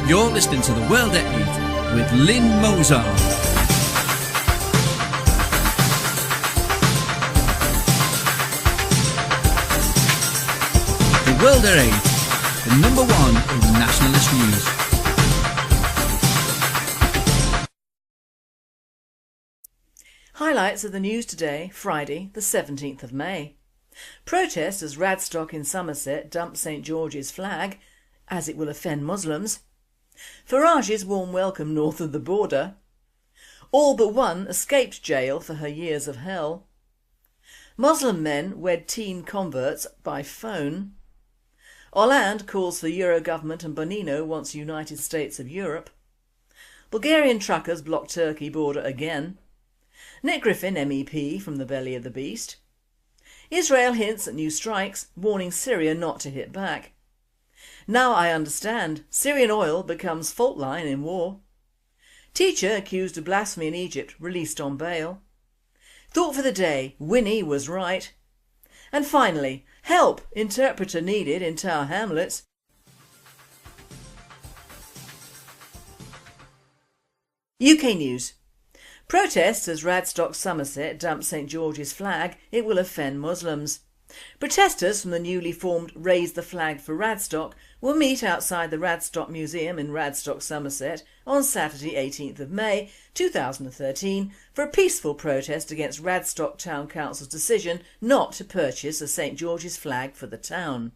You're listening to The World at 8 with Lynn Mozart. The World at 8, the number one in nationalist news. Highlights of the news today, Friday the 17th of May. Protest as Radstock in Somerset dumps St George's flag, as it will offend Muslims. Farage's warm welcome north of the border. All but one escaped jail for her years of hell. Muslim men wed teen converts by phone. Hollande calls for Euro government and Bonino wants United States of Europe. Bulgarian truckers block Turkey border again. Nick Griffin MEP from the belly of the beast. Israel hints at new strikes, warning Syria not to hit back. Now I understand, Syrian oil becomes fault line in war. Teacher accused of blasphemy in Egypt released on bail. Thought for the day, Winnie was right. And finally, help, interpreter needed in Tower Hamlets. UK news. Protests as Radstock Somerset dumps St George's flag, it will offend Muslims. Protesters from the newly formed Raise the Flag for Radstock will meet outside the Radstock Museum in Radstock, Somerset on Saturday 18th of May 2013 for a peaceful protest against Radstock Town Council's decision not to purchase a St George's flag for the town.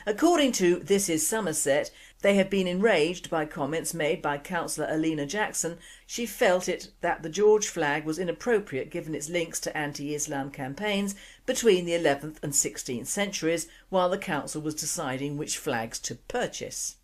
According to This Is Somerset, they have been enraged by comments made by Councillor Alina Jackson. She felt that the George flag was inappropriate given its links to anti-Islam campaigns between the 11th and 16th centuries while the council was deciding which flags to purchase.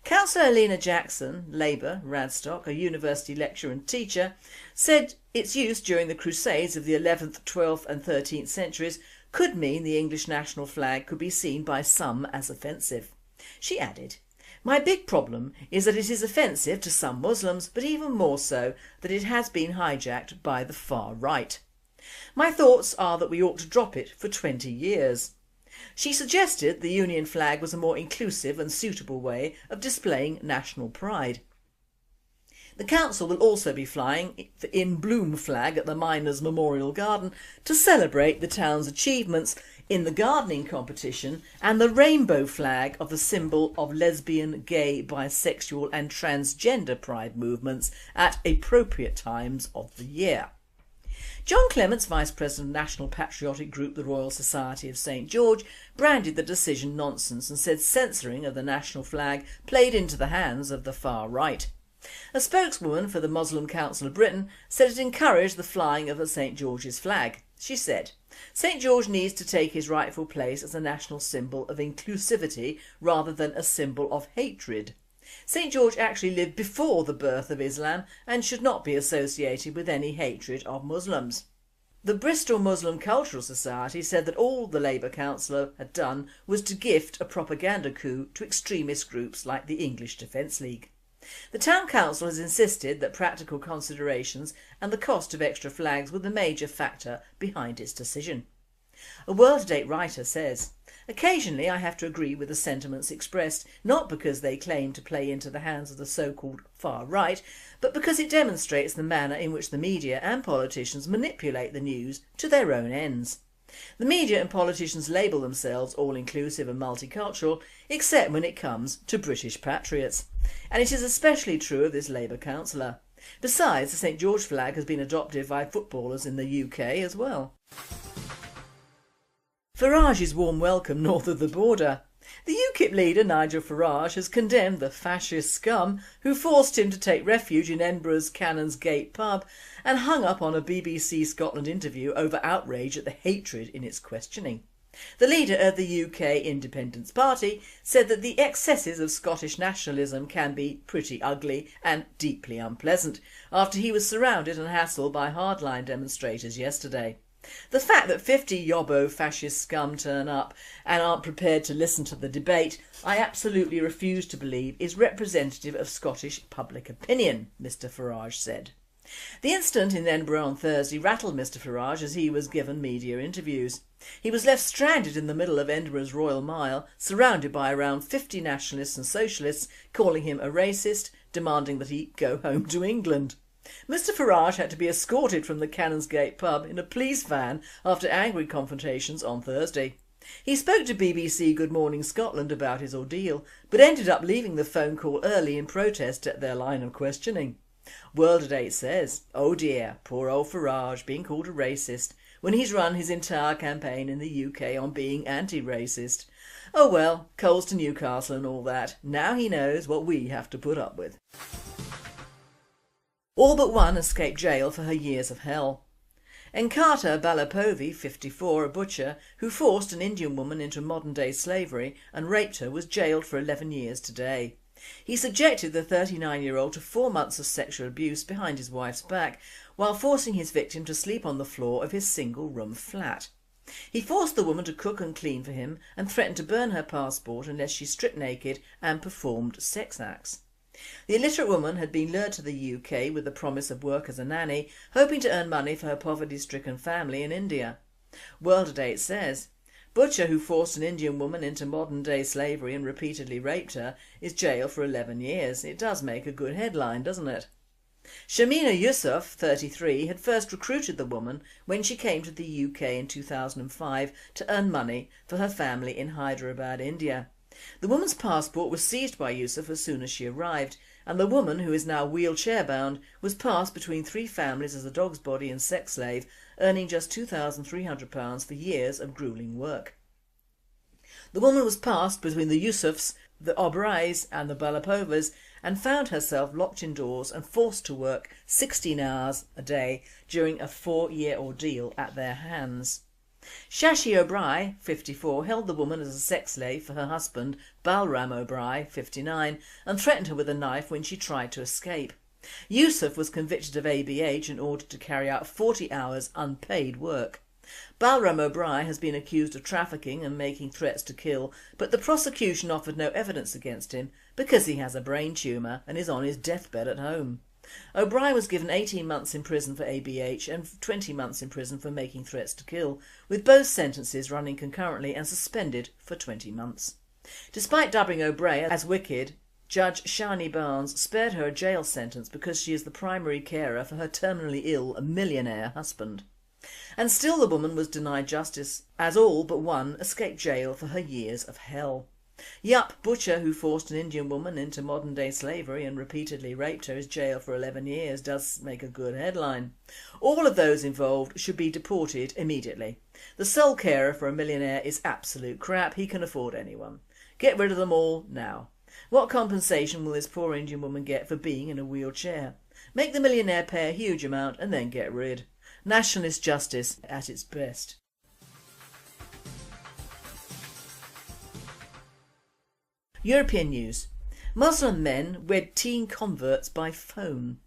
Councillor Alina Jackson, Labour, Radstock, a university lecturer and teacher, said its use during the Crusades of the 11th, 12th and 13th centuries could mean the English national flag could be seen by some as offensive. She added, "My big problem is that it is offensive to some Muslims, but even more so that it has been hijacked by the far right. My thoughts are that we ought to drop it for 20 years. She suggested the Union flag was a more inclusive and suitable way of displaying national pride. The council will also be flying the In Bloom flag at the Miners' Memorial Garden to celebrate the town's achievements in the gardening competition and the rainbow flag of the symbol of lesbian, gay, bisexual and transgender pride movements at appropriate times of the year." John Clements, Vice President of National Patriotic Group the Royal Society of St George, branded the decision nonsense and said censoring of the national flag played into the hands of the far right. A spokeswoman for the Muslim Council of Britain said it encouraged the flying of the St George's flag. She said, "St George needs to take his rightful place as a national symbol of inclusivity rather than a symbol of hatred. St George actually lived before the birth of Islam and should not be associated with any hatred of Muslims." The Bristol Muslim Cultural Society said that all the Labour councillor had done was to gift a propaganda coup to extremist groups like the English Defence League. The town council has insisted that practical considerations and the cost of extra flags were the major factor behind its decision. A World at 8 writer says, "Occasionally I have to agree with the sentiments expressed, not because they claim to play into the hands of the so-called far right, but because it demonstrates the manner in which the media and politicians manipulate the news to their own ends. The media and politicians label themselves all-inclusive and multicultural, except when it comes to British patriots. And it is especially true of this Labour councillor. Besides, the St George flag has been adopted by footballers in the UK as well." Farage's warm welcome north of the border. The UKIP leader Nigel Farage has condemned the fascist scum who forced him to take refuge in Edinburgh's Cannons Gate pub and hung up on a BBC Scotland interview over outrage at the hatred in its questioning. The leader of the UK Independence Party said that the excesses of Scottish nationalism can be pretty ugly and deeply unpleasant after he was surrounded and hassled by hardline demonstrators yesterday. The fact that 50 yobbo fascist scum turn up and aren't prepared to listen to the debate, I absolutely refuse to believe is representative of Scottish public opinion, Mr Farage said. The incident in Edinburgh on Thursday rattled Mr Farage as he was given media interviews. He was left stranded in the middle of Edinburgh's Royal Mile, surrounded by around 50 nationalists and socialists, calling him a racist, demanding that he go home to England. Mr Farage had to be escorted from the Canonsgate pub in a police van after angry confrontations on Thursday. He spoke to BBC Good Morning Scotland about his ordeal, but ended up leaving the phone call early in protest at their line of questioning. World at 8 says, oh dear, poor old Farage being called a racist when he's run his entire campaign in the UK on being anti-racist. Oh well, coals to Newcastle and all that, now he knows what we have to put up with. All but one escaped jail for her years of hell. Enkata Balapovi, 54, a butcher, who forced an Indian woman into modern-day slavery and raped her, was jailed for 11 years today. He subjected the 39-year-old to 4 months of sexual abuse behind his wife's back, while forcing his victim to sleep on the floor of his single-room flat. He forced the woman to cook and clean for him and threatened to burn her passport unless she stripped naked and performed sex acts. The illiterate woman had been lured to the UK with the promise of work as a nanny, hoping to earn money for her poverty-stricken family in India. World at 8 says, butcher who forced an Indian woman into modern-day slavery and repeatedly raped her is jailed for 11 years. It does make a good headline, doesn't it? Shamina Yusuf, 33, had first recruited the woman when she came to the UK in 2005 to earn money for her family in Hyderabad, India. The woman's passport was seized by Yusuf as soon as she arrived, and the woman, who is now wheelchair-bound, was passed between 3 families as a dog's body and sex slave, earning just £2,300 for years of gruelling work. The woman was passed between the Yusufs, the Oberais and the Balapovas, and found herself locked indoors and forced to work 16 hours a day during a 4-year ordeal at their hands. Shashi O'Bry, 54, held the woman as a sex slave for her husband, Balram O'Bry, 59, and threatened her with a knife when she tried to escape. Yusuf was convicted of ABH and ordered to carry out 40 hours unpaid work. Balram O'Bry has been accused of trafficking and making threats to kill, but the prosecution offered no evidence against him because he has a brain tumour and is on his deathbed at home. O'Bry was given 18 months in prison for ABH and 20 months in prison for making threats to kill, with both sentences running concurrently and suspended for 20 months. Despite dubbing O'Bry as wicked, Judge Shani Barnes spared her a jail sentence because she is the primary carer for her terminally ill millionaire husband. And still the woman was denied justice, as all but one escaped jail for her years of hell. Yup, butcher who forced an Indian woman into modern-day slavery and repeatedly raped her is jailed for 11 years does make a good headline. All of those involved should be deported immediately. The sole carer for a millionaire is absolute crap. He can afford anyone. Get rid of them all now. What compensation will this poor Indian woman get for being in a wheelchair? Make the millionaire pay a huge amount and then get rid. Nationalist justice at its best. European news. Muslim men wed teen converts by phone.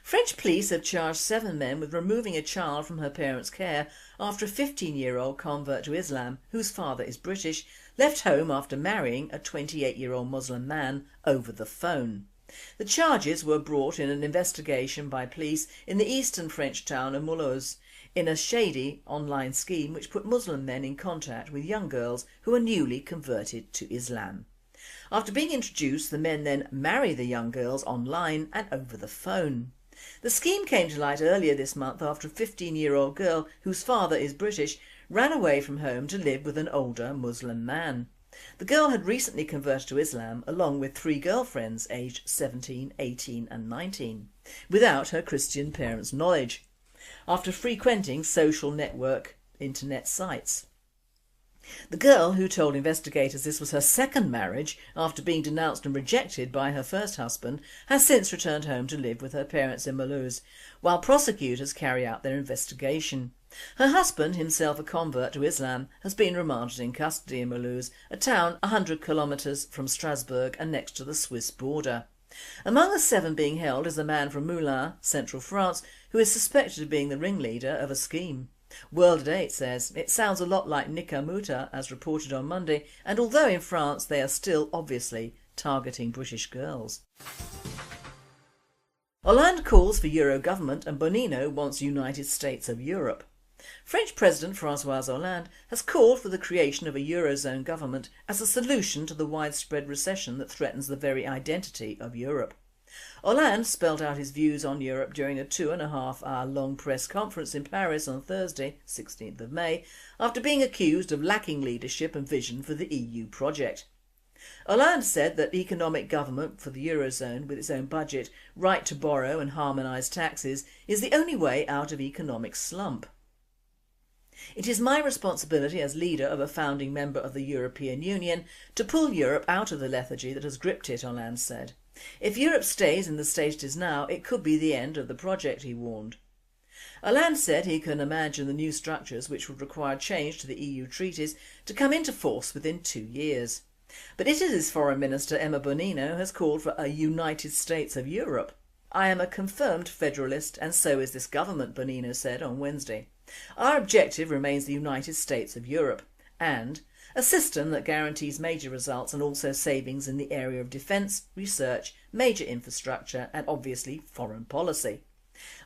French police have charged 7 men with removing a child from her parents' care after a 15-year-old convert to Islam, whose father is British, left home after marrying a 28-year-old Muslim man over the phone. The charges were brought in an investigation by police in the eastern French town of Mulhouse, in a shady online scheme which put Muslim men in contact with young girls who are newly converted to Islam. After being introduced, the men then marry the young girls online and over the phone. The scheme came to light earlier this month after a 15-year-old girl, whose father is British, ran away from home to live with an older Muslim man. The girl had recently converted to Islam along with 3 girlfriends aged 17, 18 and 19, without her Christian parents' knowledge, after frequenting social network internet sites. The girl, who told investigators this was her second marriage after being denounced and rejected by her first husband, has since returned home to live with her parents in Mulhouse, while prosecutors carry out their investigation. Her husband, himself a convert to Islam, has been remanded in custody in Mulhouse, a town 100 kilometres from Strasbourg and next to the Swiss border. Among the 7 being held is a man from Moulins, central France, who is suspected of being the ringleader of a scheme. World at 8 says it sounds a lot like Nika Muta as reported on Monday, and although in France they are still obviously targeting British girls. Hollande calls for Euro government and Bonino wants United States of Europe. French President François Hollande has called for the creation of a Eurozone government as a solution to the widespread recession that threatens the very identity of Europe. Hollande spelled out his views on Europe during a 2.5-hour long press conference in Paris on Thursday, 16th of May, after being accused of lacking leadership and vision for the EU project. Hollande said that economic government for the Eurozone with its own budget, right to borrow and harmonised taxes is the only way out of economic slump. It is my responsibility as leader of a founding member of the European Union to pull Europe out of the lethargy that has gripped it, Hollande said. If Europe stays in the state it is now, it could be the end of the project, he warned. Hollande said he can imagine the new structures, which would require change to the EU treaties, to come into force within 2 years. But Italy's Foreign Minister Emma Bonino has called for a United States of Europe. I am a confirmed federalist and so is this government, Bonino said on Wednesday. Our objective remains the United States of Europe and a system that guarantees major results and also savings in the area of defence, research, major infrastructure and obviously foreign policy.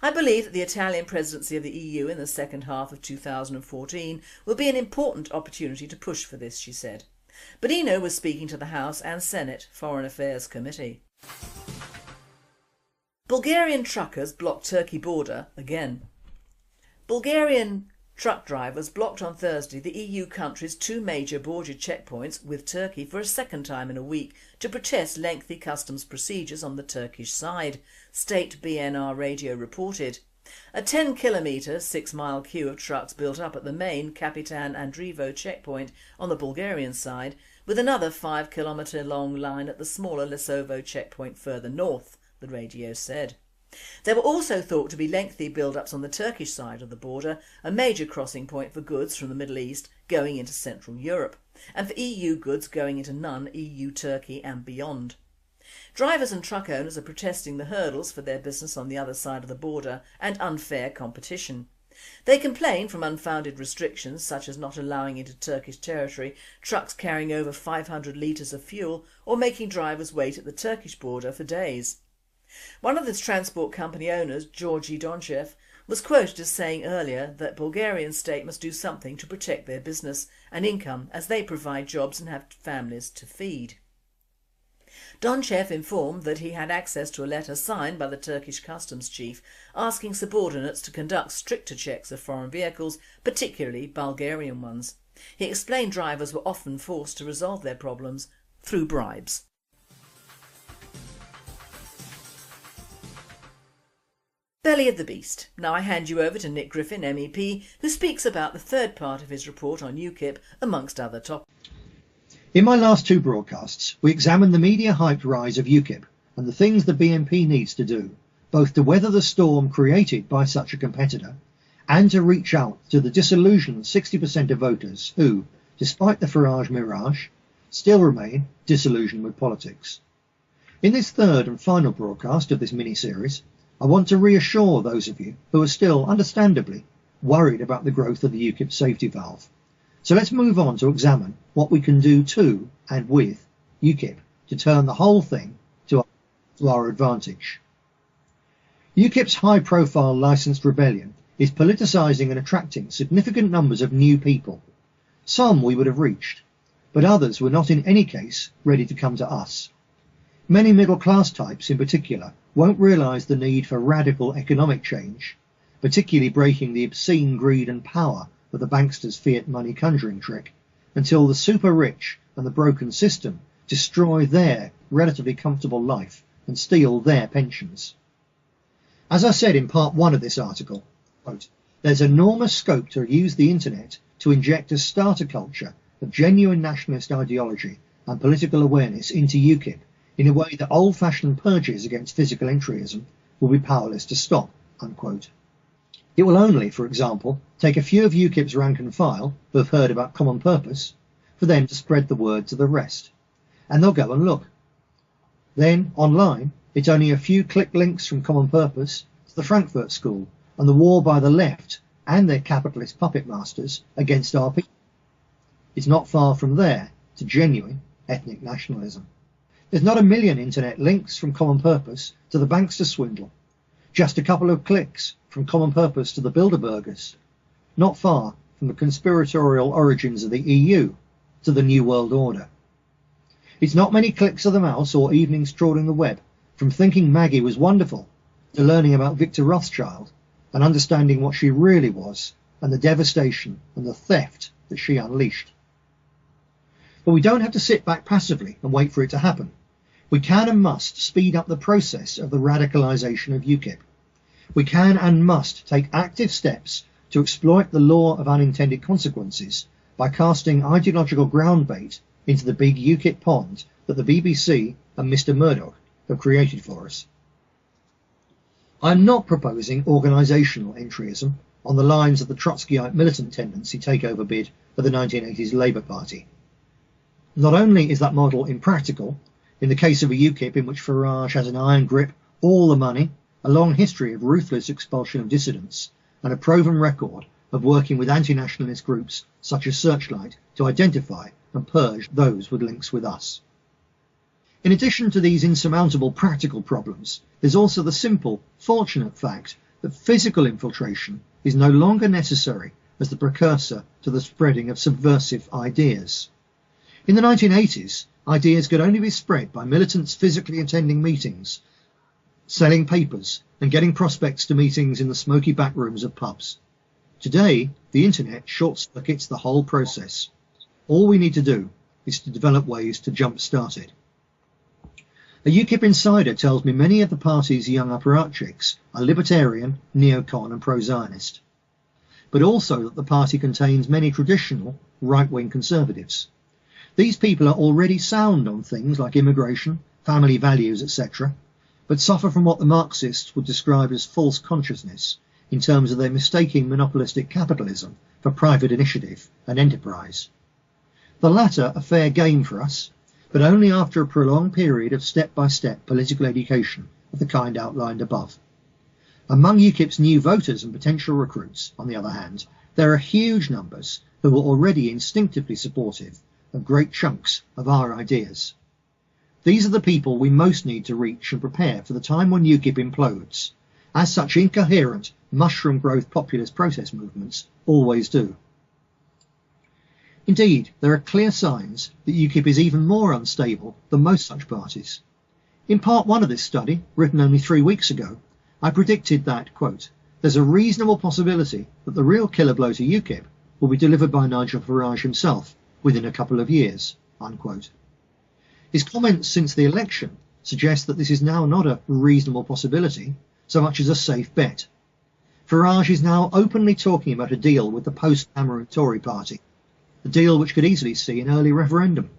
I believe that the Italian presidency of the EU in the second half of 2014 will be an important opportunity to push for this, she said. Bonino was speaking to the House and Senate Foreign Affairs Committee. Bulgarian truckers blocked Turkey border again. Bulgarian truck drivers blocked on Thursday the EU country's 2 major border checkpoints with Turkey for a second time in a week to protest lengthy customs procedures on the Turkish side, state BNR radio reported. A 10-kilometre, 6-mile queue of trucks built up at the main Kapitan Andreevo checkpoint on the Bulgarian side, with another 5-kilometre long line at the smaller Lesovo checkpoint further north, the radio said. There were also thought to be lengthy build-ups on the Turkish side of the border, a major crossing point for goods from the Middle East going into Central Europe, and for EU goods going into non-EU Turkey and beyond. Drivers and truck owners are protesting the hurdles for their business on the other side of the border and unfair competition. They complain from unfounded restrictions such as not allowing into Turkish territory trucks carrying over 500 litres of fuel or making drivers wait at the Turkish border for days. One of the transport company owners, Georgi Donchev, was quoted as saying earlier that Bulgarian state must do something to protect their business and income as they provide jobs and have families to feed. Donchev informed that he had access to a letter signed by the Turkish customs chief asking subordinates to conduct stricter checks of foreign vehicles, particularly Bulgarian ones. He explained drivers were often forced to resolve their problems through bribes. Belly of the Beast. Now I hand you over to Nick Griffin, MEP, who speaks about the third part of his report on UKIP, amongst other topics. In my last 2 broadcasts, we examined the media-hyped rise of UKIP and the things the BNP needs to do, both to weather the storm created by such a competitor and to reach out to the disillusioned 60% of voters who, despite the Farage mirage, still remain disillusioned with politics. In this third and final broadcast of this mini-series, I want to reassure those of you who are still, understandably, worried about the growth of the UKIP safety valve. So let's move on to examine what we can do to and with UKIP to turn the whole thing to our advantage. UKIP's high-profile licensed rebellion is politicising and attracting significant numbers of new people. Some we would have reached, but others were not in any case ready to come to us. Many middle-class types in particular won't realise the need for radical economic change, particularly breaking the obscene greed and power of the banksters' fiat money conjuring trick, until the super rich and the broken system destroy their relatively comfortable life and steal their pensions. As I said in part 1 of this article, quote, there's enormous scope to use the internet to inject a starter culture of genuine nationalist ideology and political awareness into UKIP in a way that old-fashioned purges against physical entryism will be powerless to stop, unquote. It will only, for example, take a few of UKIP's rank and file who have heard about common purpose for them to spread the word to the rest, and they'll go and look. Then, online, it's only a few click links from common purpose to the Frankfurt School and the war by the left and their capitalist puppet masters against our people. It's not far from there to genuine ethnic nationalism. There's not a million internet links from common purpose to the bankster swindle. Just a couple of clicks from common purpose to the Bilderbergers. not far from the conspiratorial origins of the EU to the New World Order. It's not many clicks of the mouse or evenings trawling the web from thinking Maggie was wonderful to learning about Victor Rothschild and understanding what she really was and the devastation and the theft that she unleashed. But we don't have to sit back passively and wait for it to happen. We can and must speed up the process of the radicalisation of UKIP. We can and must take active steps to exploit the law of unintended consequences by casting ideological ground bait into the big UKIP pond that the BBC and Mr Murdoch have created for us. I'm not proposing organisational entryism on the lines of the Trotskyite militant tendency takeover bid of the 1980s Labour Party. Not only is that model impractical, in the case of a UKIP in which Farage has an iron grip, all the money, a long history of ruthless expulsion of dissidents, and a proven record of working with anti-nationalist groups such as Searchlight to identify and purge those with links with us. In addition to these insurmountable practical problems, there's also the simple, fortunate fact that physical infiltration is no longer necessary as the precursor to the spreading of subversive ideas. In the 1980s, ideas could only be spread by militants physically attending meetings, selling papers, and getting prospects to meetings in the smoky back rooms of pubs. Today, the internet short-circuits the whole process. All we need to do is to develop ways to jump-start it. A UKIP insider tells me many of the party's young apparatchiks are libertarian, neocon and pro-Zionist, but also that the party contains many traditional right-wing conservatives. These people are already sound on things like immigration, family values, etc., but suffer from what the Marxists would describe as false consciousness in terms of their mistaking monopolistic capitalism for private initiative and enterprise. The latter are fair game for us, but only after a prolonged period of step-by-step political education of the kind outlined above. Among UKIP's new voters and potential recruits, on the other hand, there are huge numbers who are already instinctively supportive of great chunks of our ideas. These are the people we most need to reach and prepare for the time when UKIP implodes, as such incoherent, mushroom growth populist protest movements always do. Indeed, there are clear signs that UKIP is even more unstable than most such parties. In part 1 of this study, written only 3 weeks ago, I predicted that, quote, there's a reasonable possibility that the real killer blow to UKIP will be delivered by Nigel Farage himself within a couple of years, unquote. His comments since the election suggest that this is now not a reasonable possibility so much as a safe bet. Farage is now openly talking about a deal with the post-Cameron Tory party, a deal which could easily see an early referendum,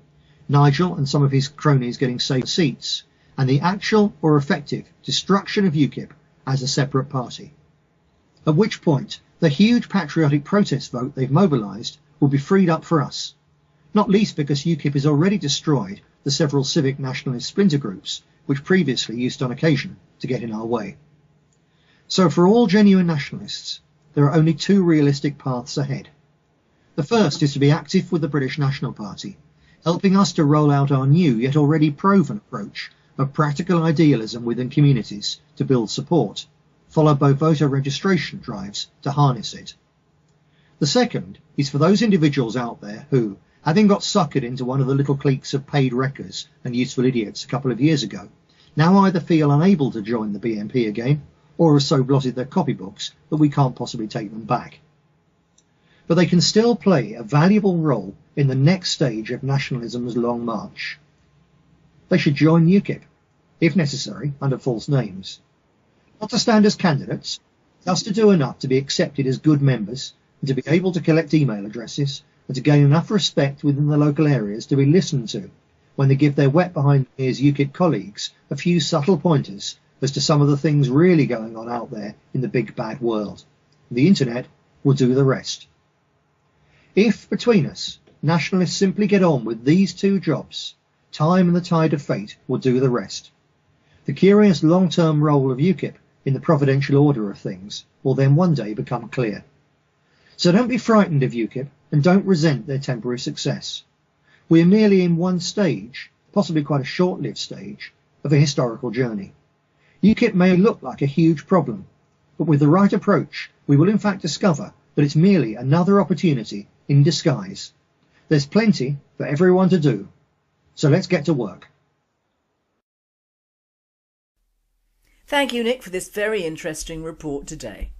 Nigel and some of his cronies getting safe seats, and the actual or effective destruction of UKIP as a separate party. At which point, the huge patriotic protest vote they've mobilised will be freed up for us, not least because UKIP has already destroyed the several civic nationalist splinter groups which previously used on occasion to get in our way. So for all genuine nationalists, there are only 2 realistic paths ahead. The first is to be active with the British National Party, helping us to roll out our new yet already proven approach of practical idealism within communities to build support, followed by voter registration drives to harness it. The second is for those individuals out there who, having got suckered into one of the little cliques of paid wreckers and useful idiots a couple of years ago, now either feel unable to join the BNP again, or have so blotted their copybooks that we can't possibly take them back. But they can still play a valuable role in the next stage of nationalism's long march. They should join UKIP, if necessary, under false names. Not to stand as candidates, just to do enough to be accepted as good members, and to be able to collect email addresses, and to gain enough respect within the local areas to be listened to when they give their wet behind the ears UKIP colleagues a few subtle pointers as to some of the things really going on out there in the big bad world. The internet will do the rest. If, between us, nationalists simply get on with these 2 jobs, time and the tide of fate will do the rest. The curious long-term role of UKIP in the providential order of things will then one day become clear. So don't be frightened of UKIP and don't resent their temporary success. We are merely in one stage, possibly quite a short-lived stage, of a historical journey. UKIP may look like a huge problem, but with the right approach we will in fact discover but it's merely another opportunity in disguise. There's plenty for everyone to do, so let's get to work. Thank you, Nick, for this very interesting report today.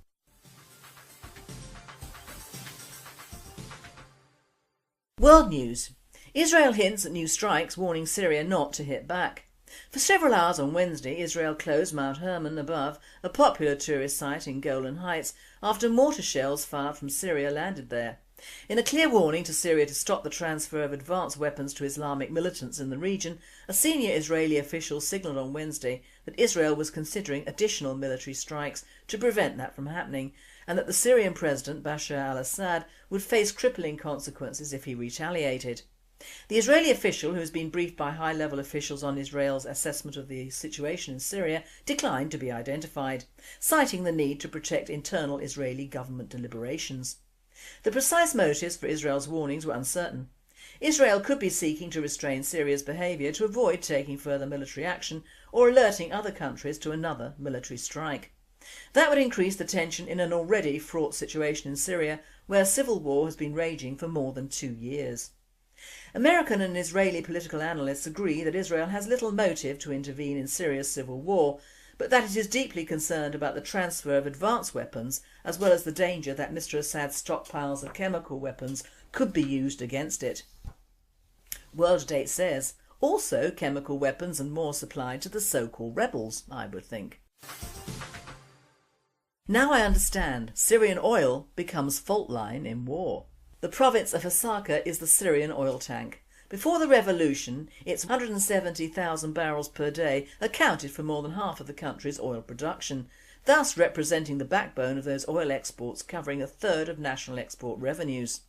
World news. Israel hints at new strikes, warning Syria not to hit back. For several hours on Wednesday, Israel closed Mount Hermon above, a popular tourist site in Golan Heights, after mortar shells fired from Syria landed there. In a clear warning to Syria to stop the transfer of advanced weapons to Islamic militants in the region, a senior Israeli official signalled on Wednesday that Israel was considering additional military strikes to prevent that from happening, and that the Syrian President Bashar al-Assad would face crippling consequences if he retaliated. The Israeli official, who has been briefed by high-level officials on Israel's assessment of the situation in Syria, declined to be identified, citing the need to protect internal Israeli government deliberations. The precise motives for Israel's warnings were uncertain. Israel could be seeking to restrain Syria's behaviour to avoid taking further military action or alerting other countries to another military strike. That would increase the tension in an already fraught situation in Syria, where civil war has been raging for more than 2 years. American and Israeli political analysts agree that Israel has little motive to intervene in Syria's civil war, but that it is deeply concerned about the transfer of advanced weapons, as well as the danger that Mr Assad's stockpiles of chemical weapons could be used against it. World Date says, also chemical weapons and more supplied to the so-called rebels, I would think. Now I understand, Syrian oil becomes fault line in war. The province of Hasaka is the Syrian oil tank. Before the revolution, its 170,000 barrels per day accounted for more than half of the country's oil production, thus representing the backbone of those oil exports covering a third of national export revenues.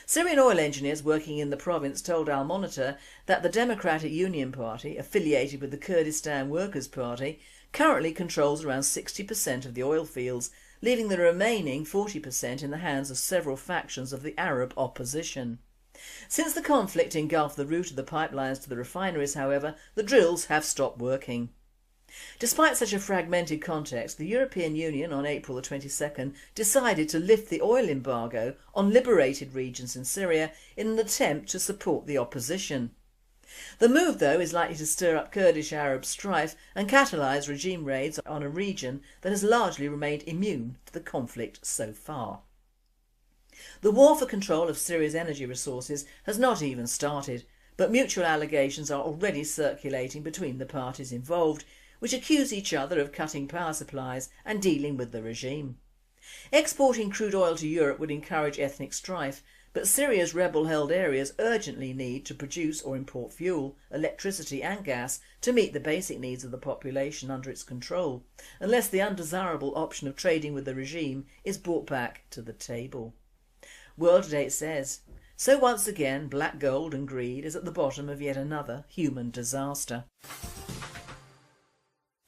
Syrian oil engineers working in the province told Al Monitor that the Democratic Union Party, affiliated with the Kurdistan Workers' Party, currently controls around 60% of the oil fields, leaving the remaining 40% in the hands of several factions of the Arab opposition. Since the conflict engulfed the route of the pipelines to the refineries, however, the drills have stopped working. Despite such a fragmented context, the European Union on April the 22nd decided to lift the oil embargo on liberated regions in Syria in an attempt to support the opposition. The move, though, is likely to stir up Kurdish-Arab strife and catalyse regime raids on a region that has largely remained immune to the conflict so far. The war for control of Syria's energy resources has not even started, but mutual allegations are already circulating between the parties involved, which accuse each other of cutting power supplies and dealing with the regime. Exporting crude oil to Europe would encourage ethnic strife, but Syria's rebel-held areas urgently need to produce or import fuel, electricity and gas to meet the basic needs of the population under its control, unless the undesirable option of trading with the regime is brought back to the table. World Date says, so once again black gold and greed is at the bottom of yet another human disaster.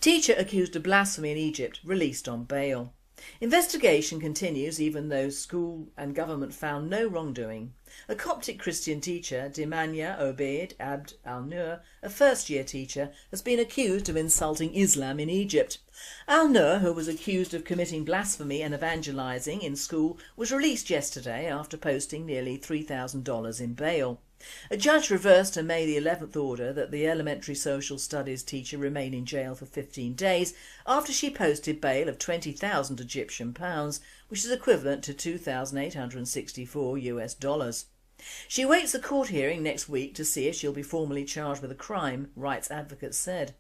Teacher accused of blasphemy in Egypt released on bail. Investigation continues even though school and government found no wrongdoing. A Coptic Christian teacher, Dimania Obeid Abd al-Nur, a first-year teacher, has been accused of insulting Islam in Egypt. Al-Nur, who was accused of committing blasphemy and evangelising in school, was released yesterday after posting nearly $3,000 in bail. A judge reversed a May the 11th order that the elementary social studies teacher remain in jail for 15 days after she posted bail of 20,000 Egyptian pounds, which is equivalent to $2,864 US. She awaits a court hearing next week to see if she'll be formally charged with a crime, rights advocates said.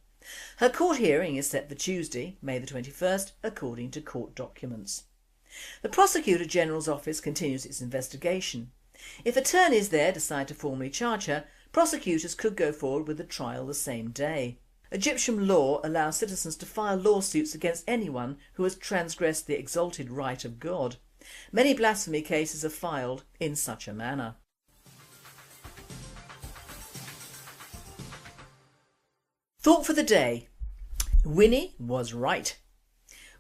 Her court hearing is set for Tuesday, May the 21st, according to court documents. The Prosecutor General's office continues its investigation. If attorneys there decide to formally charge her, prosecutors could go forward with the trial the same day. Egyptian law allows citizens to file lawsuits against anyone who has transgressed the exalted right of God. Many blasphemy cases are filed in such a manner. Thought for the day. Winnie was right.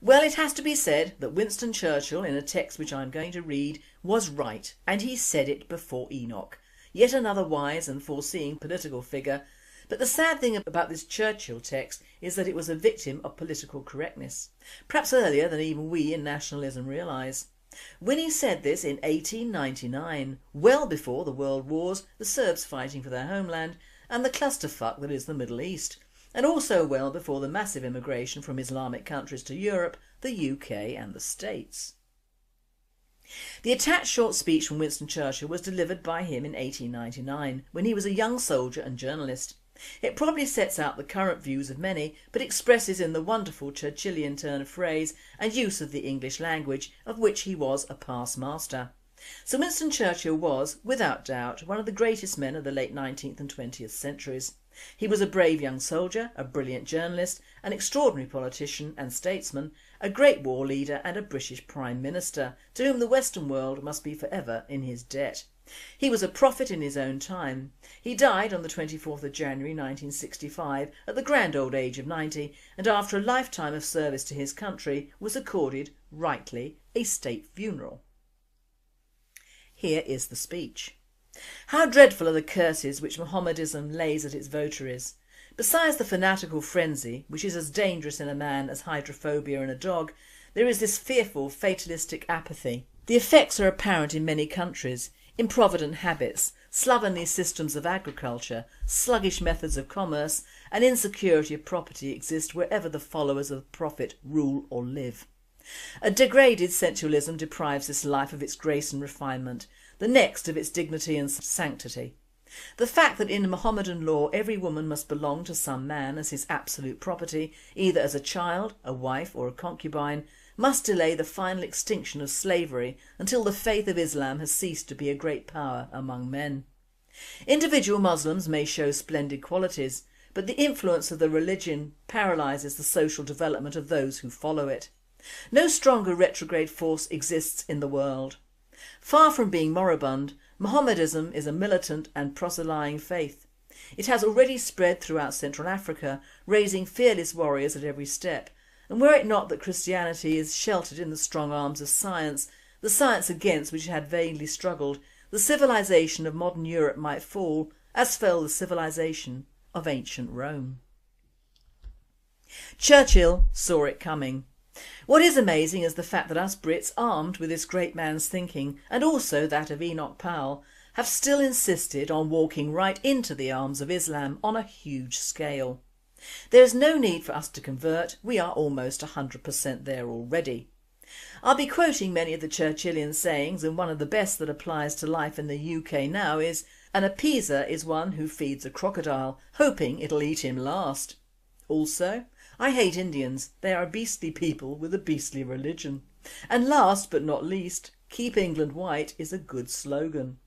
Well, it has to be said that Winston Churchill, in a text which I'm going to read, was right, and he said it before Enoch. Yet another wise and foreseeing political figure, but the sad thing about this Churchill text is that it was a victim of political correctness, perhaps earlier than even we in nationalism realise. Winnie said this in 1899, well before the World Wars, the Serbs fighting for their homeland, and the clusterfuck that is the Middle East, and also well before the massive immigration from Islamic countries to Europe, the UK and the States. The attached short speech from Winston Churchill was delivered by him in 1899, when he was a young soldier and journalist. It probably sets out the current views of many, but expresses in the wonderful Churchillian turn of phrase and use of the English language, of which he was a past master. Sir Winston Churchill was, without doubt, one of the greatest men of the late 19th and 20th centuries. He was a brave young soldier, a brilliant journalist, an extraordinary politician and statesman, a great war leader and a British Prime Minister, to whom the Western world must be forever in his debt. He was a prophet in his own time. He died on the 24th of January 1965 at the grand old age of 90, and after a lifetime of service to his country was accorded, rightly, a state funeral. Here is the speech. How dreadful are the curses which Mohammedism lays at its votaries. Besides the fanatical frenzy, which is as dangerous in a man as hydrophobia in a dog, there is this fearful fatalistic apathy. The effects are apparent in many countries. Improvident habits, slovenly systems of agriculture, sluggish methods of commerce and insecurity of property exist wherever the followers of the Prophet rule or live. A degraded sensualism deprives this life of its grace and refinement, the next of its dignity and sanctity. The fact that in Mohammedan law every woman must belong to some man as his absolute property, either as a child, a wife or a concubine, must delay the final extinction of slavery until the faith of Islam has ceased to be a great power among men. Individual Muslims may show splendid qualities, but the influence of the religion paralyses the social development of those who follow it. No stronger retrograde force exists in the world. Far from being moribund, Mohammedism is a militant and proselyting faith. It has already spread throughout Central Africa, raising fearless warriors at every step, and were it not that Christianity is sheltered in the strong arms of science, the science against which it had vainly struggled, the civilization of modern Europe might fall, as fell the civilization of ancient Rome. Churchill saw it coming. What is amazing is the fact that us Brits, armed with this great man's thinking, and also that of Enoch Powell, have still insisted on walking right into the arms of Islam on a huge scale. There is no need for us to convert, we are almost 100% there already. I'll be quoting many of the Churchillian sayings, and one of the best that applies to life in the UK now is, "An appeaser is one who feeds a crocodile, hoping it'll eat him last." Also, "I hate Indians, they are a beastly people with a beastly religion." And last but not least, "Keep England white" is a good slogan.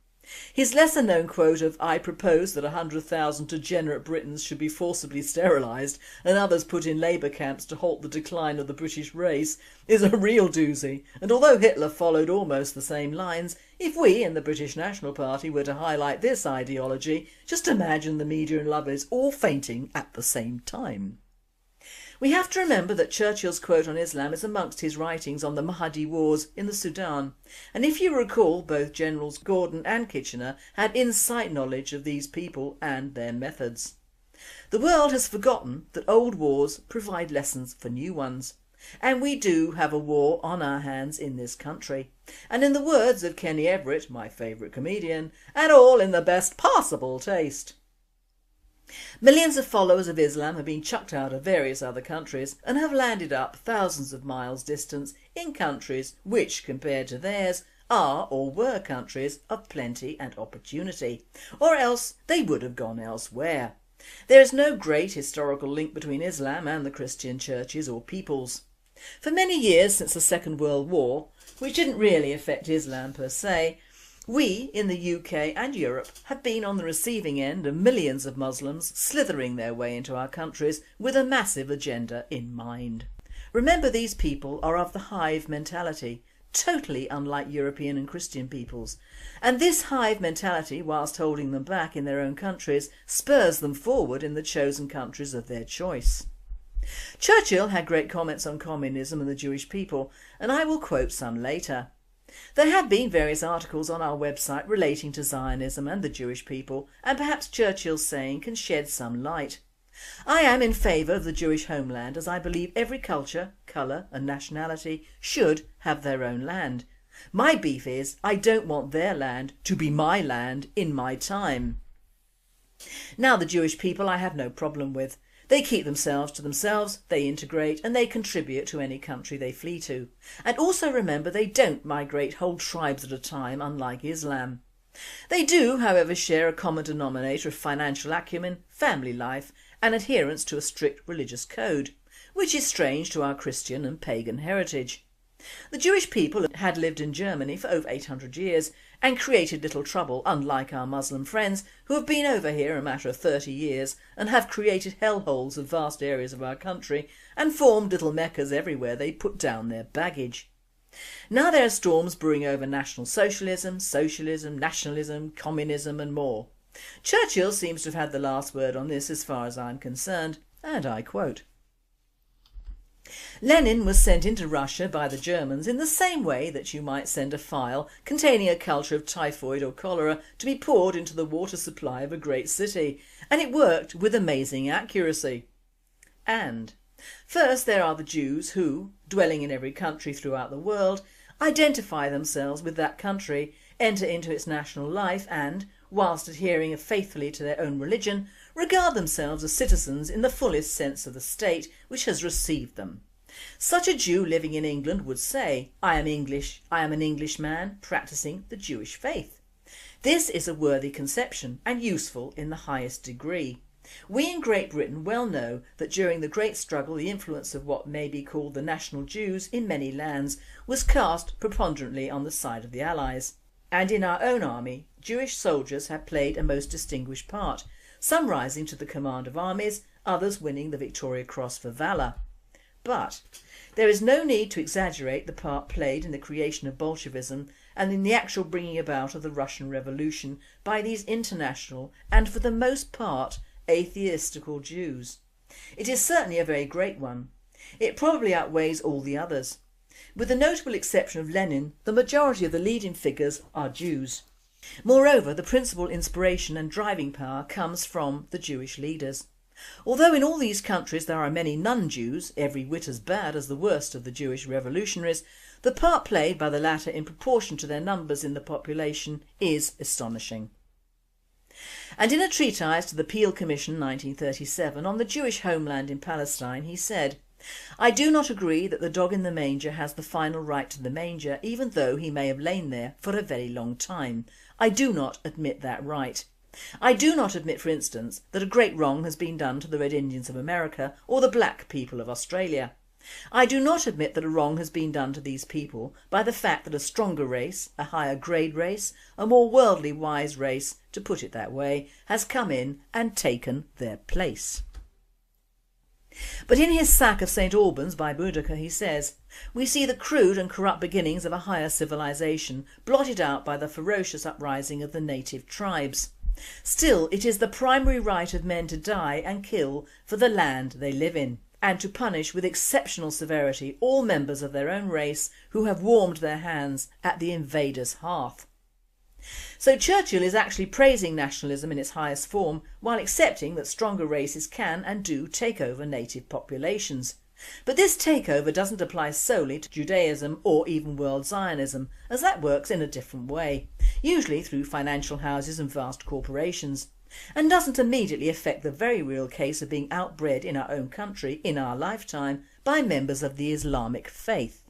His lesser known quote of "I propose that 100,000 degenerate Britons should be forcibly sterilised and others put in labour camps to halt the decline of the British race" is a real doozy, and although Hitler followed almost the same lines, if we in the British National Party were to highlight this ideology, just imagine the media and lovers all fainting at the same time. We have to remember that Churchill's quote on Islam is amongst his writings on the Mahdi Wars in the Sudan, and if you recall, both Generals Gordon and Kitchener had inside knowledge of these people and their methods. The world has forgotten that old wars provide lessons for new ones, and we do have a war on our hands in this country, and in the words of Kenny Everett, my favourite comedian, and all in the best possible taste. Millions of followers of Islam have been chucked out of various other countries and have landed up thousands of miles distance in countries which, compared to theirs, are or were countries of plenty and opportunity, or else they would have gone elsewhere. There is no great historical link between Islam and the Christian churches or peoples. For many years since the Second World War, which didn't really affect Islam per se, we in the UK and Europe have been on the receiving end of millions of Muslims slithering their way into our countries with a massive agenda in mind. Remember, these people are of the hive mentality, totally unlike European and Christian peoples, and this hive mentality, whilst holding them back in their own countries, spurs them forward in the chosen countries of their choice. Churchill had great comments on communism and the Jewish people, and I will quote some later. There have been various articles on our website relating to Zionism and the Jewish people, and perhaps Churchill's saying can shed some light. I am in favour of the Jewish homeland, as I believe every culture, colour and nationality should have their own land. My beef is I don't want their land to be my land in my time. Now the Jewish people I have no problem with. They keep themselves to themselves, they integrate and they contribute to any country they flee to. And also remember they don't migrate whole tribes at a time, unlike Islam. They do, however, share a common denominator of financial acumen, family life and adherence to a strict religious code, which is strange to our Christian and pagan heritage. The Jewish people had lived in Germany for over 800 years and created little trouble, unlike our Muslim friends who have been over here a matter of 30 years and have created hellholes of vast areas of our country and formed little meccas everywhere they put down their baggage. Now there are storms brewing over National Socialism, Socialism, Nationalism, Communism and more. Churchill seems to have had the last word on this as far as I'm concerned, and I quote, "Lenin was sent into Russia by the Germans in the same way that you might send a phial containing a culture of typhoid or cholera to be poured into the water supply of a great city, and it worked with amazing accuracy." And first there are the Jews who, dwelling in every country throughout the world, identify themselves with that country, enter into its national life and, whilst adhering faithfully to their own religion, regard themselves as citizens in the fullest sense of the state which has received them. Such a Jew living in England would say, "I am English, I am an Englishman practising the Jewish faith." This is a worthy conception and useful in the highest degree. We in Great Britain well know that during the great struggle the influence of what may be called the national Jews in many lands was cast preponderantly on the side of the Allies. And in our own army, Jewish soldiers have played a most distinguished part, some rising to the command of armies, others winning the Victoria Cross for valour. But there is no need to exaggerate the part played in the creation of Bolshevism and in the actual bringing about of the Russian Revolution by these international and for the most part atheistical Jews. It is certainly a very great one. It probably outweighs all the others. With the notable exception of Lenin, the majority of the leading figures are Jews. Moreover, the principal inspiration and driving power comes from the Jewish leaders. Although in all these countries there are many non-Jews, every whit as bad as the worst of the Jewish revolutionaries, the part played by the latter in proportion to their numbers in the population is astonishing. And in a treatise to the Peel Commission 1937 on the Jewish homeland in Palestine he said, "I do not agree that the dog in the manger has the final right to the manger even though he may have lain there for a very long time. I do not admit that right. I do not admit, for instance, that a great wrong has been done to the Red Indians of America or the black people of Australia. I do not admit that a wrong has been done to these people by the fact that a stronger race, a higher grade race, a more worldly wise race, to put it that way, has come in and taken their place." But in his sack of St Albans by Boudicca he says, "We see the crude and corrupt beginnings of a higher civilization blotted out by the ferocious uprising of the native tribes. Still it is the primary right of men to die and kill for the land they live in, and to punish with exceptional severity all members of their own race who have warmed their hands at the invader's hearth." So Churchill is actually praising nationalism in its highest form while accepting that stronger races can and do take over native populations. But this takeover doesn't apply solely to Judaism or even world Zionism, as that works in a different way, usually through financial houses and vast corporations, and doesn't immediately affect the very real case of being outbred in our own country in our lifetime by members of the Islamic faith.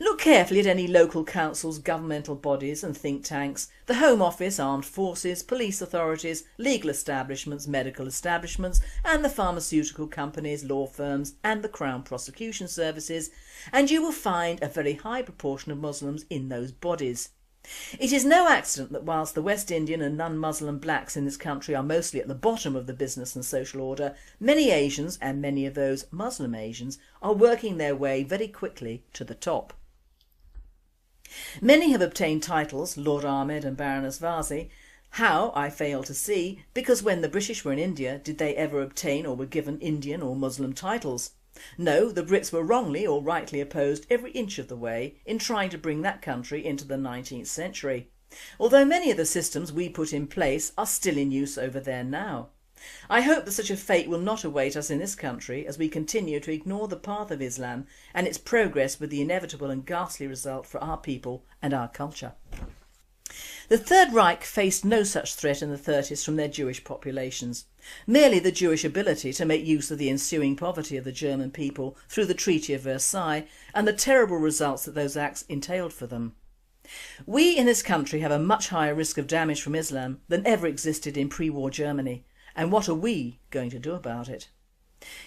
Look carefully at any local councils, governmental bodies and think tanks, the Home Office, armed forces, police authorities, legal establishments, medical establishments and the pharmaceutical companies, law firms and the Crown Prosecution Services, and you will find a very high proportion of Muslims in those bodies. It is no accident that whilst the West Indian and non-Muslim blacks in this country are mostly at the bottom of the business and social order, many Asians, and many of those Muslim Asians, are working their way very quickly to the top. Many have obtained titles, Lord Ahmed and Baroness Vasi. How, I fail to see, because when the British were in India did they ever obtain or were given Indian or Muslim titles? No, the Brits were wrongly or rightly opposed every inch of the way in trying to bring that country into the 19th century, although many of the systems we put in place are still in use over there now. I hope that such a fate will not await us in this country as we continue to ignore the path of Islam and its progress, with the inevitable and ghastly result for our people and our culture. The Third Reich faced no such threat in the 30s from their Jewish populations, merely the Jewish ability to make use of the ensuing poverty of the German people through the Treaty of Versailles and the terrible results that those acts entailed for them. We in this country have a much higher risk of damage from Islam than ever existed in pre-war Germany, and what are we going to do about it?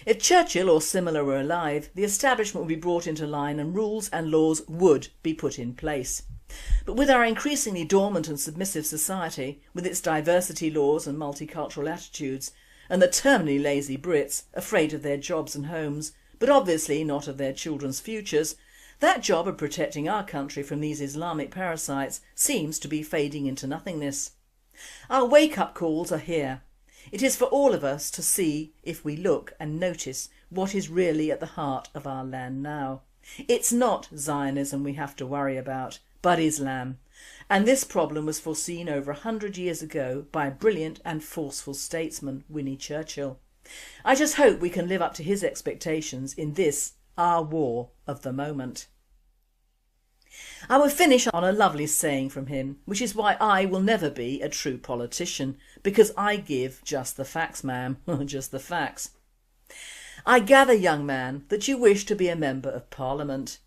If Churchill or similar were alive, the establishment would be brought into line and rules and laws would be put in place. But with our increasingly dormant and submissive society, with its diversity laws and multicultural attitudes, and the terminally lazy Brits, afraid of their jobs and homes, but obviously not of their children's futures, that job of protecting our country from these Islamic parasites seems to be fading into nothingness. Our wake-up calls are here. It is for all of us to see, if we look and notice, what is really at the heart of our land now. It's not Zionism we have to worry about, but Islam, and this problem was foreseen over 100 years ago by a brilliant and forceful statesman, Winnie Churchill. I just hope we can live up to his expectations in this, our war of the moment. I will finish on a lovely saying from him, which is why I will never be a true politician, because I give just the facts, ma'am, just the facts. I gather, young man, that you wish to be a member of Parliament.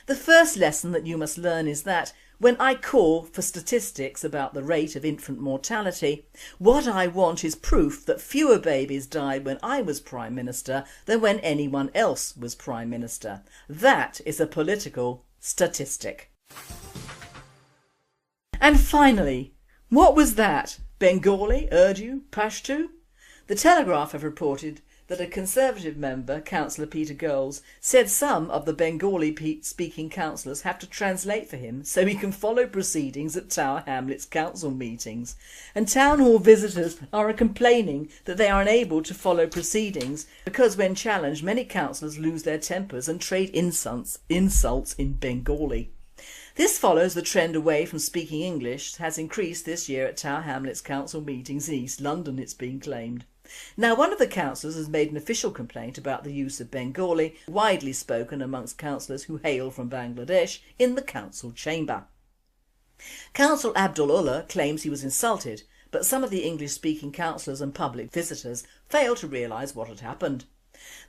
The first lesson that you must learn is that, when I call for statistics about the rate of infant mortality, what I want is proof that fewer babies died when I was Prime Minister than when anyone else was Prime Minister. That is a political statistic. And finally, what was that? Bengali, Urdu, Pashto? The Telegraph have reported that a Conservative member, Councillor Peter Girls, said some of the Bengali-speaking councillors have to translate for him so he can follow proceedings at Tower Hamlets council meetings. And town hall visitors are complaining that they are unable to follow proceedings because when challenged many councillors lose their tempers and trade insults in Bengali. This follows the trend away from speaking English has increased this year at Tower Hamlets council meetings in East London, it's been claimed. Now, one of the councillors has made an official complaint about the use of Bengali, widely spoken amongst councillors who hail from Bangladesh, in the council chamber. Councillor Abdul-Ullah claims he was insulted, but some of the English-speaking councillors and public visitors fail to realise what had happened.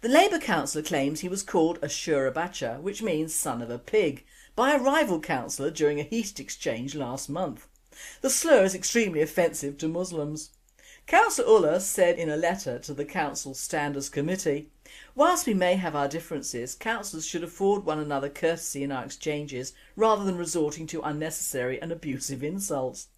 The Labour councillor claims he was called a Surah Bacha, which means son of a pig, by a rival councillor during a heat exchange last month. The slur is extremely offensive to Muslims. Councillor Ullah said in a letter to the Council Standards Committee, "Whilst we may have our differences, councillors should afford one another courtesy in our exchanges rather than resorting to unnecessary and abusive insults."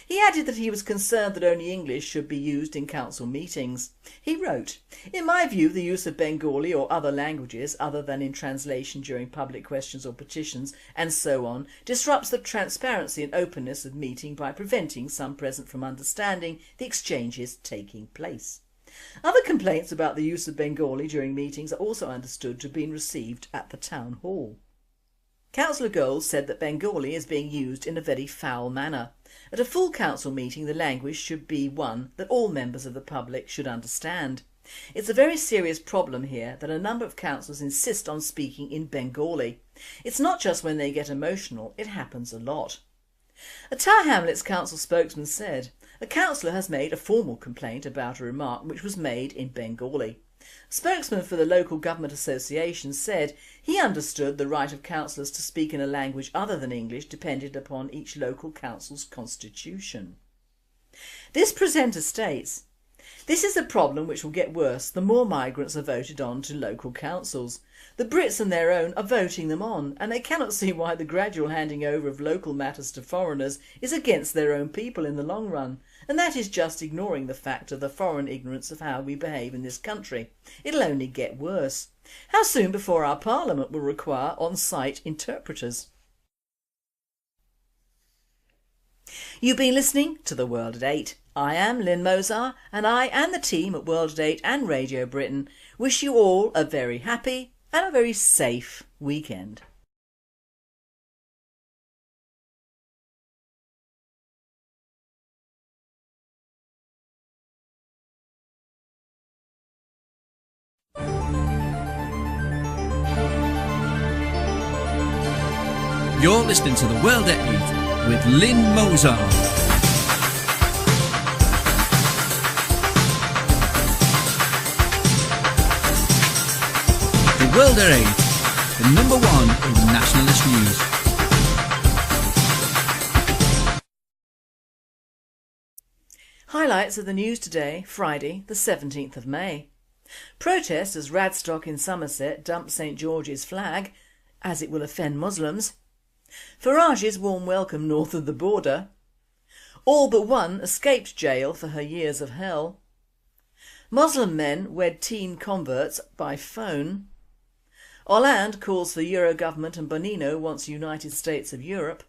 He added that he was concerned that only English should be used in council meetings. He wrote, "In my view, the use of Bengali or other languages other than in translation during public questions or petitions and so on disrupts the transparency and openness of meeting by preventing some present from understanding the exchanges taking place." Other complaints about the use of Bengali during meetings are also understood to have been received at the town hall. Councillor Gold said that Bengali is being used in a very foul manner. At a full council meeting, the language should be one that all members of the public should understand. It's a very serious problem here that a number of councillors insist on speaking in Bengali. It's not just when they get emotional, it happens a lot. A Tower Hamlets council spokesman said, "A councillor has made a formal complaint about a remark which was made in Bengali." A spokesman for the local government association said he understood the right of councillors to speak in a language other than English depended upon each local council's constitution. This presenter states, "This is a problem which will get worse the more migrants are voted on to local councils. The Brits and their own are voting them on, and they cannot see why the gradual handing over of local matters to foreigners is against their own people in the long run, and that is just ignoring the fact of the foreign ignorance of how we behave in this country. It'll only get worse. How soon before our Parliament will require on-site interpreters?" You've been listening to The World at 8. I am Lynn Mozar, and I and the team at World at 8 and Radio Britain wish you all a very happy and a very safe weekend. You're listening to The World at 8 with Lynn Mozart. The World at 8, the number one in nationalist news. Highlights of the news today, Friday the 17th of May. Protest as Radstock in Somerset dumps St George's flag, as it will offend Muslims. Farage's warm welcome north of the border. All but one escaped jail for her years of hell. Muslim men wed teen converts by phone. Hollande calls for Euro government and Bonino wants United States of Europe.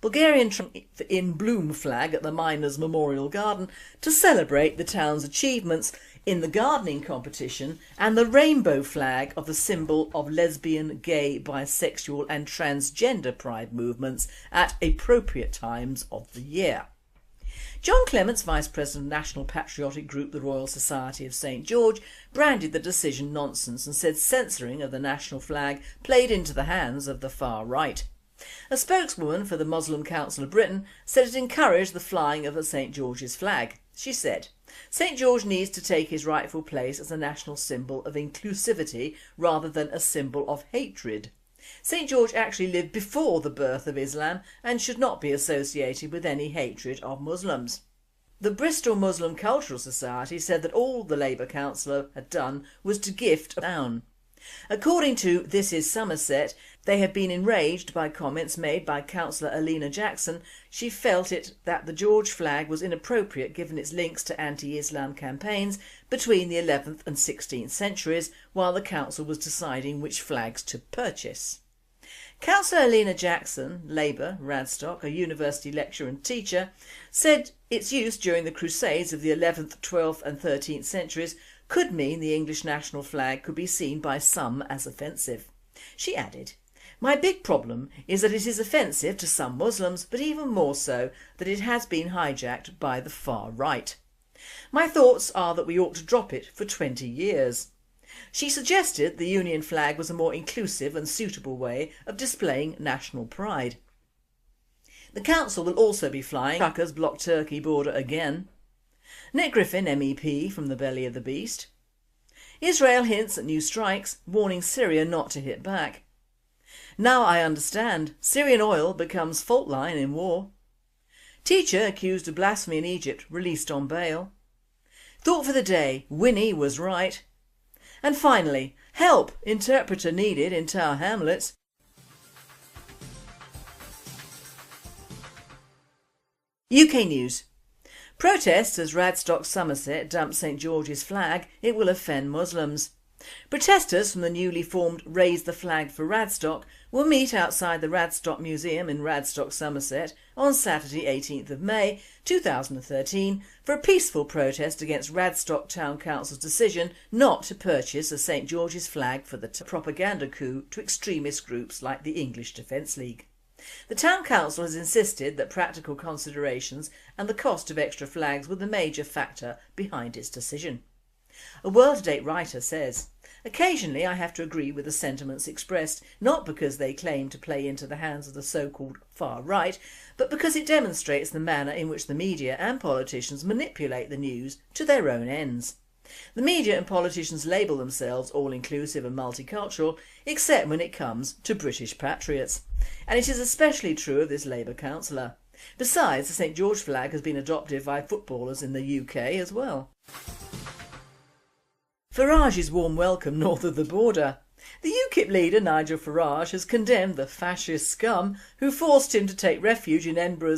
Bulgarian in bloom flag at the Miners' Memorial Garden to celebrate the town's achievements in the gardening competition, and the rainbow flag of the symbol of lesbian, gay, bisexual and transgender pride movements at appropriate times of the year. John Clements, Vice President of National Patriotic Group the Royal Society of St George, branded the decision nonsense and said censoring of the national flag played into the hands of the far right. A spokeswoman for the Muslim Council of Britain said it encouraged the flying of a St George's flag. She said, "St George needs to take his rightful place as a national symbol of inclusivity rather than a symbol of hatred. St George actually lived before the birth of Islam and should not be associated with any hatred of Muslims." The Bristol Muslim Cultural Society said that all the Labour councillor had done was to gift a town. According to This Is Somerset, they have been enraged by comments made by Councillor Alina Jackson. She felt that the George flag was inappropriate given its links to anti-Islam campaigns between the 11th and 16th centuries while the council was deciding which flags to purchase. Councillor Alina Jackson, Labour, Radstock, a university lecturer and teacher, said its use during the Crusades of the 11th, 12th and 13th centuries could mean the English national flag could be seen by some as offensive. She added, "My big problem is that it is offensive to some Muslims, but even more so that it has been hijacked by the far right. My thoughts are that we ought to drop it for 20 years. She suggested the Union flag was a more inclusive and suitable way of displaying national pride. The council will also be flying truckers block Turkey border again. Nick Griffin, MEP from the belly of the beast. Israel hints at new strikes, warning Syria not to hit back. Now I understand, Syrian oil becomes fault line in war. Teacher accused of blasphemy in Egypt released on bail. Thought for the day, Winnie was right. And finally, help, interpreter needed in Tower Hamlets. UK News. Protests as Radstock Somerset dumps St George's flag, it will offend Muslims. Protesters from the newly formed Raise the Flag for Radstock will meet outside the Radstock Museum in Radstock, Somerset on Saturday 18th of May 2013 for a peaceful protest against Radstock Town Council's decision not to purchase a St George's flag for the propaganda coup to extremist groups like the English Defence League. The Town Council has insisted that practical considerations and the cost of extra flags were the major factor behind its decision. A World at 8 writer says, "Occasionally I have to agree with the sentiments expressed, not because they claim to play into the hands of the so-called far right, but because it demonstrates the manner in which the media and politicians manipulate the news to their own ends. The media and politicians label themselves all-inclusive and multicultural, except when it comes to British patriots. And it is especially true of this Labour councillor. Besides, the St George flag has been adopted by footballers in the UK as well." Farage's warm welcome north of the border. The UKIP leader Nigel Farage has condemned the fascist scum who forced him to take refuge in Edinburgh's